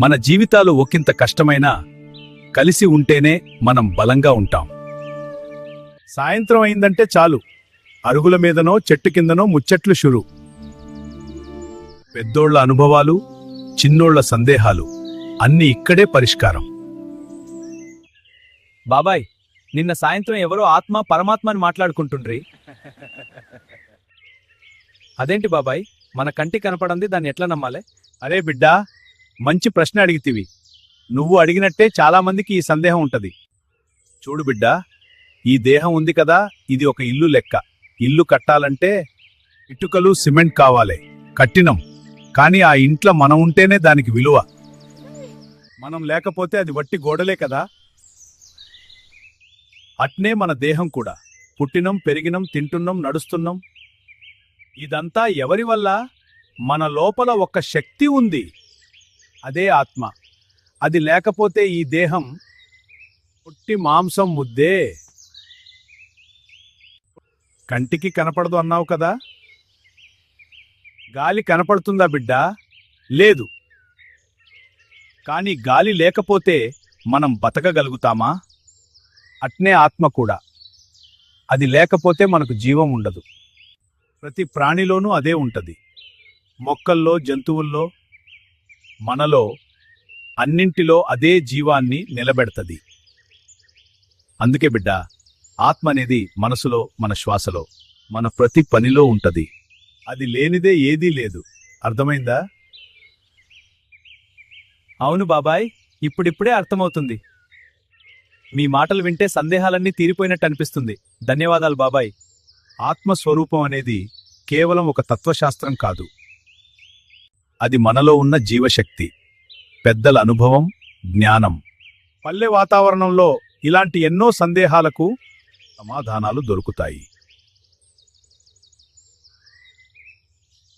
మన జీవితాలు ఒకంత కష్టమైనా కలిసి ఉంటేనే మనం బలంగా ఉంటాం. సాయంత్రం అయిందంటే చాలు, అరుగుల మీదనో చెట్టు కిందనో ముచ్చట్లు షురు. పెద్దోళ్ల అనుభవాలు, చిన్నోళ్ల సందేహాలు అన్నీ ఇక్కడే పరిష్కారం. బాబాయ్, నిన్న సాయంత్రం ఎవరో ఆత్మ పరమాత్మ అని మాట్లాడుకుంటుండ్రి. అదేంటి బాబాయ్, మన కంటికి కనపడంది దాన్ని ఎట్లా నమ్మాలే? అరే బిడ్డా, మంచి ప్రశ్న అడిగితివి. నువ్వు అడిగినట్టే చాలామందికి ఈ సందేహం ఉంటది. చూడు బిడ్డా, ఈ దేహం ఉంది కదా, ఇది ఒక ఇల్లు లెక్క. ఇల్లు కట్టాలంటే ఇటుకలు సిమెంట్ కావాలి, కట్టినం. కానీ ఆ ఇంట్లో మనం ఉంటేనే దానికి విలువ. మనం లేకపోతే అది వట్టి గోడలే కదా. అట్నే మన దేహం కూడా. పుట్టినం, పెరిగినం, తింటున్నాం, నడుస్తున్నాం. ఇదంతా ఎవరి వల్ల? మన లోపల ఒక శక్తి ఉంది, అదే ఆత్మ. అది లేకపోతే ఈ దేహం పుట్టి మాంసం ముద్దే. కంటికి కనపడదు అన్నావు కదా, గాలి కనపడుతుందా బిడ్డా? లేదు. కానీ గాలి లేకపోతే మనం బతకగలుగుతామా? అట్నే ఆత్మ కూడా. అది లేకపోతే మనకు జీవం ఉండదు. ప్రతి ప్రాణిలోనూ అదే ఉంటది. మొక్కల్లో, జంతువుల్లో, మనలో, అన్నింటిలో అదే జీవాన్ని నిలబెడతది. అందుకే బిడ్డా, ఆత్మ అనేది మనసులో, మన శ్వాసలో, మన ప్రతి పనిలో ఉంటది. అది లేనిదే ఏదీ లేదు. అర్థమైందా? అవును బాబాయ్, ఇప్పుడిప్పుడే అర్థమవుతుంది. మీ మాటలు వింటే సందేహాలన్నీ తీరిపోయినట్టు అనిపిస్తుంది. ధన్యవాదాలు బాబాయ్. ఆత్మస్వరూపం అనేది కేవలం ఒక తత్వశాస్త్రం కాదు. అది మనలో ఉన్న జీవశక్తి, పెద్దల అనుభవం, జ్ఞానం. పల్లె వాతావరణంలో ఇలాంటి ఎన్నో సందేహాలకు సమాధానాలు దొరుకుతాయి.